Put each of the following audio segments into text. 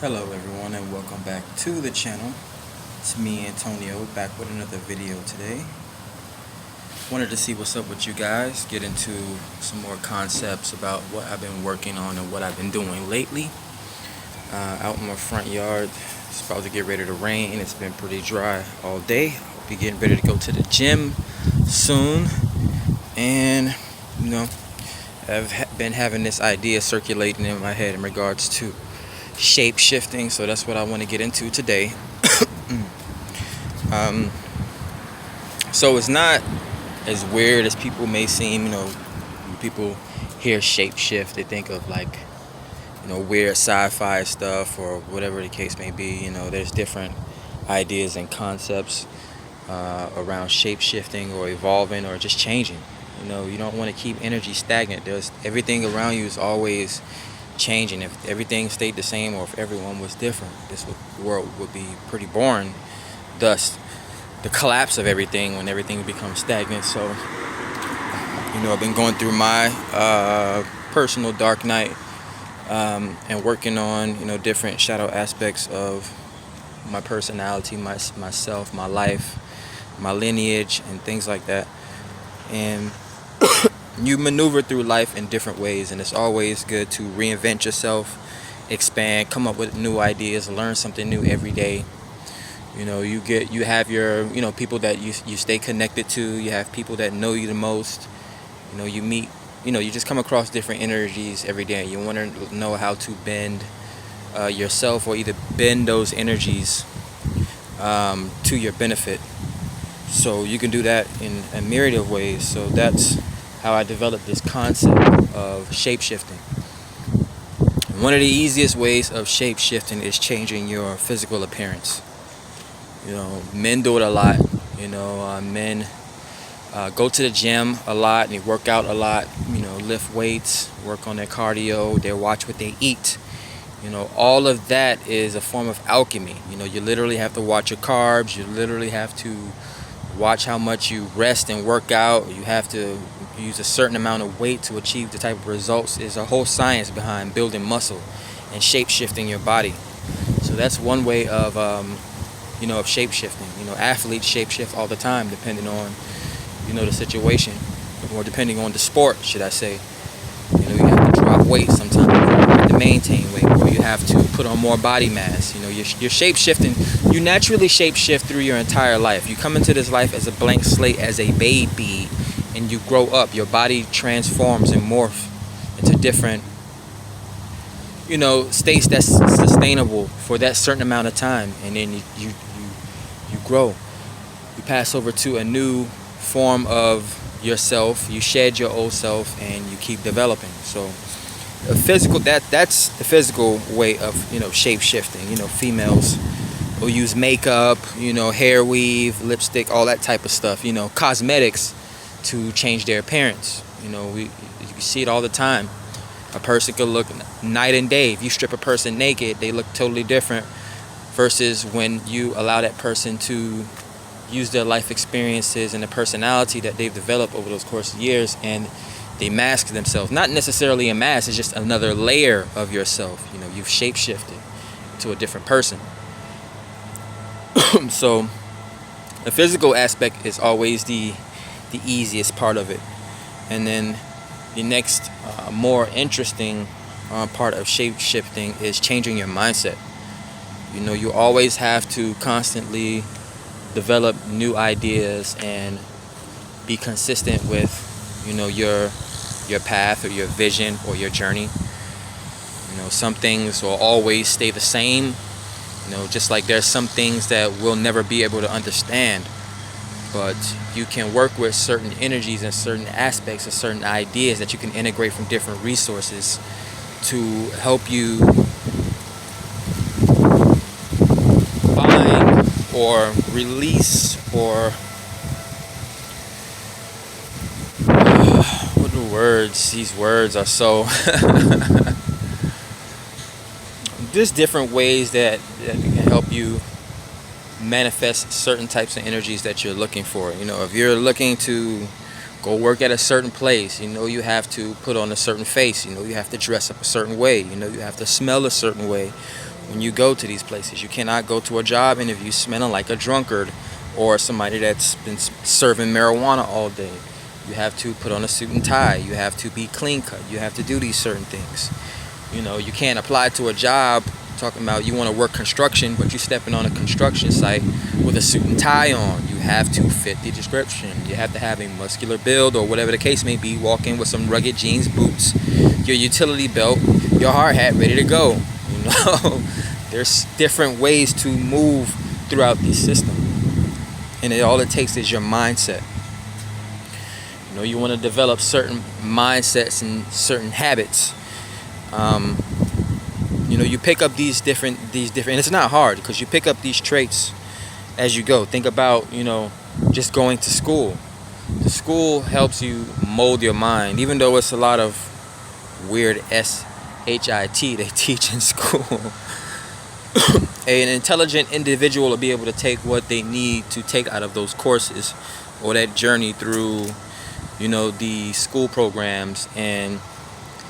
Hello everyone and welcome back to the channel. It's me Antonio back with another video today. Wanted to see what's up with you guys, get into some more concepts about what I've been working on and what I've been doing lately. Out in my front yard, it's about to get ready to rain. It's been pretty dry all day. I'll be getting ready to go to the gym soon. And I've been having this idea circulating in my head in regards to shape shifting, so that's what I want to get into today. So it's not as weird as people may seem. When people hear shape shift, they think of like weird sci-fi stuff or whatever the case may be. There's different ideas and concepts around shape shifting or evolving or just changing. You don't want to keep energy stagnant. There's everything around you is always changing. If everything stayed the same or if everyone was different, the world would be pretty boring. Thus, the collapse of everything when everything becomes stagnant. So, I've been going through my personal dark night and working on different shadow aspects of my personality, myself, my life, my lineage, and things like that. And you maneuver through life in different ways, and it's always good to reinvent yourself, expand, come up with new ideas, learn something new every day. You have your people that you stay connected to. You have people that know you the most. You meet, you just come across different energies every day. You want to know how to bend yourself, or either bend those energies to your benefit. So you can do that in a myriad of ways. So that's how I developed this concept of shape-shifting. One of the easiest ways of shape-shifting is changing your physical appearance. Men do it a lot. Men go to the gym a lot and they work out a lot. Lift weights, work on their cardio, they watch what they eat. All of that is a form of alchemy. You literally have to watch your carbs. You literally have to watch how much you rest and work out. You have to use a certain amount of weight to achieve the type of results. There's a whole science behind building muscle and shape-shifting your body. So that's one way of of shape-shifting. Athletes shape-shift all the time, depending on the situation, or depending on the sport, should I say. You have to drop weight sometimes. You have to maintain weight, or you have to put on more body mass. You're shape-shifting. You naturally shape-shift through your entire life. You come into this life as a blank slate, as a baby, and you grow up. Your body transforms and morphs into different states that's sustainable for that certain amount of time, and then you grow. You pass over to a new form of yourself. You shed your old self and you keep developing. So that's the physical way of shape shifting. Females will use makeup, hair weave, lipstick, all that type of stuff, cosmetics to change their appearance. You see it all the time. A person could look night and day. If you strip a person naked, they look totally different versus when you allow that person to use their life experiences and the personality that they've developed over those course of years, and they mask themselves. Not necessarily a mask, it's just another layer of yourself. You've shape-shifted to a different person. So the physical aspect is always the easiest part of it. And then the next more interesting part of shape-shifting is changing your mindset. You always have to constantly develop new ideas and be consistent with your path or your vision or your journey. Some things will always stay the same, just like there's some things that we'll never be able to understand, but you can work with certain energies and certain aspects and certain ideas that you can integrate from different resources to help you find or release or what are words? These words are so just different ways that can help you manifest certain types of energies that you're looking for. If you're looking to go work at a certain place, you have to put on a certain face, you have to dress up a certain way, you have to smell a certain way, when you go to these places. You cannot go to a job interview smelling like a drunkard or somebody that's been serving marijuana all day. You have to put on a suit and tie. You have to be clean cut. You have to do these certain things. You know, you can't apply to a job talking about you want to work construction, but you're stepping on a construction site with a suit and tie on. You have to fit the description. You have to have a muscular build or whatever the case may be. Walk in with some rugged jeans, boots, your utility belt, your hard hat, ready to go. You know, there's different ways to move throughout the system, and all it takes is your mindset. You know, you want to develop certain mindsets and certain habits. You know, you pick up these different, and it's not hard because you pick up these traits as you go. Think about, you know, just going to school. The school helps you mold your mind, even though it's a lot of weird SHIT they teach in school. An intelligent individual will be able to take what they need to take out of those courses or that journey through, you know, the school programs, and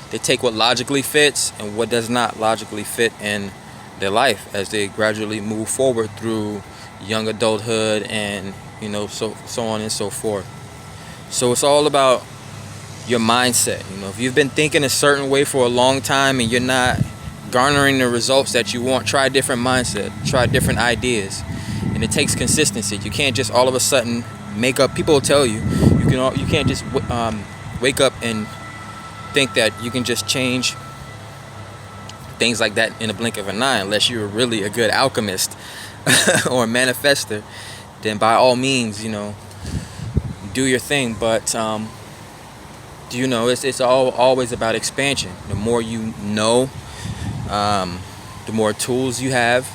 they take what logically fits and what does not logically fit in their life as they gradually move forward through young adulthood and, you know, so on and so forth. So it's all about your mindset. You know, if you've been thinking a certain way for a long time and you're not garnering the results that you want, try a different mindset, try different ideas. And it takes consistency. You can't just all of a sudden make up. People will tell you you can't just wake up and think that you can just change things like that in a blink of an eye, unless you're really a good alchemist or a manifester. Then by all means, you know, do your thing. But you know, it's always about expansion. The more you know, the more tools you have.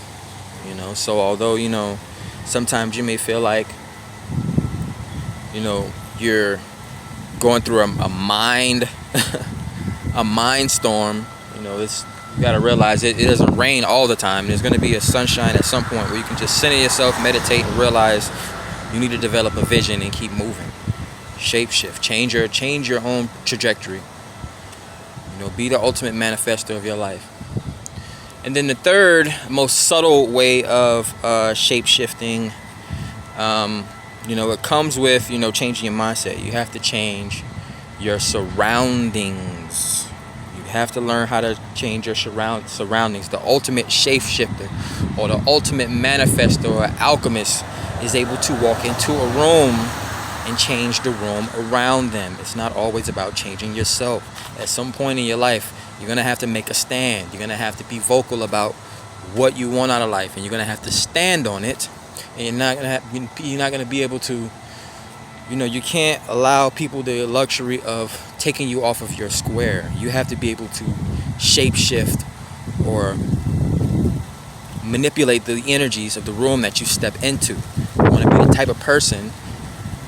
You know, so although, you know, sometimes you may feel like, you know, you're going through a mind a mind storm. You know, you got to realize it doesn't rain all the time. There's going to be a sunshine at some point where you can just center yourself, meditate, and realize you need to develop a vision and keep moving. Shapeshift, change your own trajectory. You know, be the ultimate manifestor of your life. And then the third most subtle way of shape-shifting, you know, it comes with, you know, changing your mindset. You have to change your surroundings. You have to learn how to change your surroundings. The ultimate shapeshifter or the ultimate manifestor or alchemist is able to walk into a room and change the room around them. It's not always about changing yourself. At some point in your life, you're going to have to make a stand. You're going to have to be vocal about what you want out of life, and you're going to have to stand on it. And you're not going to be able to, you know, you can't allow people the luxury of taking you off of your square. You have to be able to shapeshift or manipulate the energies of the room that you step into. You want to be the type of person,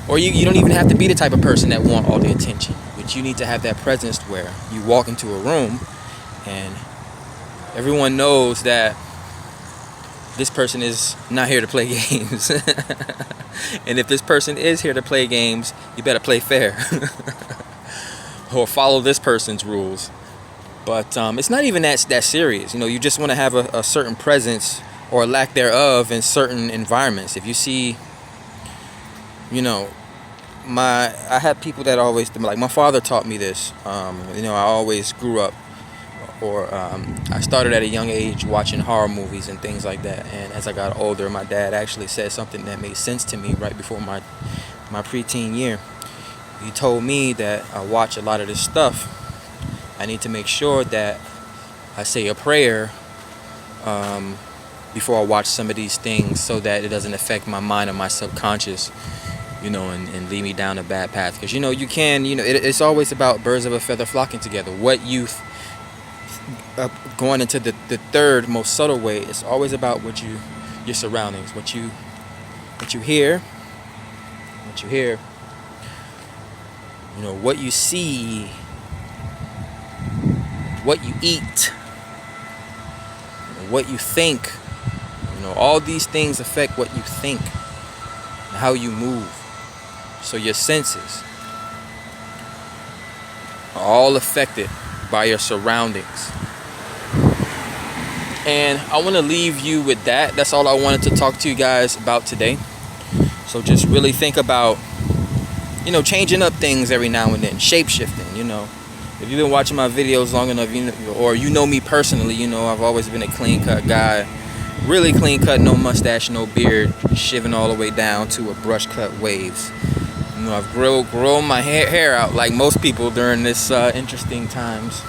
or you don't even have to be the type of person that want all the attention, but you need to have that presence where you walk into a room and everyone knows that this person is not here to play games. And if this person is here to play games, you better play fair or follow this person's rules. But it's not even that serious. You know, you just want to have a certain presence or lack thereof in certain environments. If you see, you know, I had people that always, like, my father taught me this. You know, I always grew up, or I started at a young age watching horror movies and things like that. And as I got older, my dad actually said something that made sense to me right before my preteen year. He told me that I watch a lot of this stuff. I need to make sure that I say a prayer before I watch some of these things, so that it doesn't affect my mind or my subconscious, you know, and lead me down a bad path. Because, you know, you can, you know, it's always about birds of a feather flocking together. What youth, going into the third most subtle way, it's always about your surroundings, what you hear, you know, what you see, what you eat, what you think. You know, all these things affect what you think and how you move. So your senses are all affected by your surroundings. And I want to leave you with that. That's all I wanted to talk to you guys about today. So just really think about, changing up things every now and then, shape shifting. If you've been watching my videos long enough, or you know me personally, I've always been a clean cut guy, really clean cut, no mustache, no beard, shiving all the way down to a brush cut waves. I've grown my hair out like most people during this interesting times.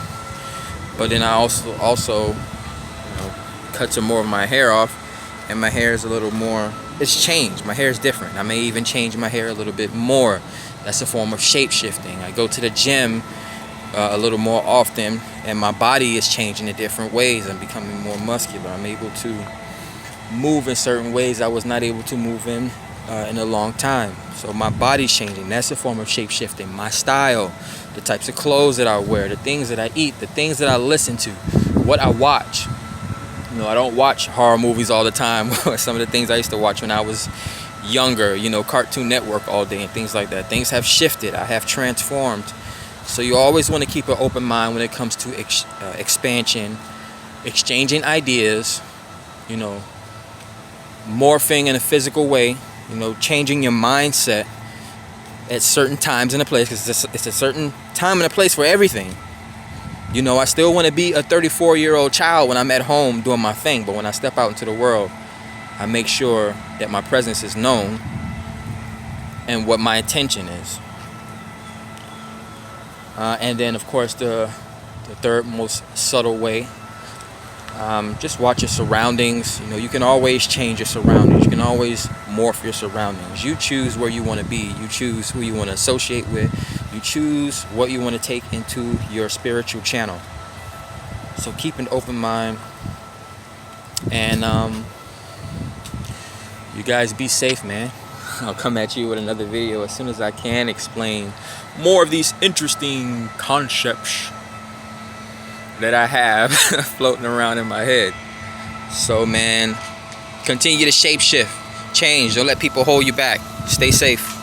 But then I also cut some more of my hair off, and my hair is a little more, it's changed. My hair is different. I may even change my hair a little bit more. That's a form of shape shifting. I go to the gym a little more often, and my body is changing in different ways. I'm becoming more muscular. I'm able to move in certain ways I was not able to move in a long time. So my body's changing. That's a form of shape shifting. My style, the types of clothes that I wear, the things that I eat, the things that I listen to, what I watch. I don't watch horror movies all the time. Some of the things I used to watch when I was younger, Cartoon Network all day and things like that. Things have shifted. I have transformed. So you always want to keep an open mind when it comes to expansion, exchanging ideas, morphing in a physical way, changing your mindset at certain times and a place, because it's a certain time and a place for everything. I still want to be a 34-year-old child when I'm at home doing my thing, but when I step out into the world, I make sure that my presence is known and what my intention is. And then, of course, the third most subtle way, just watch your surroundings. You can always change your surroundings. You can always morph your surroundings. You choose where you want to be. You choose who you want to associate with. You choose what you want to take into your spiritual channel. So keep an open mind. And you guys be safe, man. I'll come at you with another video as soon as I can, explain more of these interesting concepts that I have floating around in my head. So, man, continue to shape shift, change. Don't let people hold you back. Stay safe.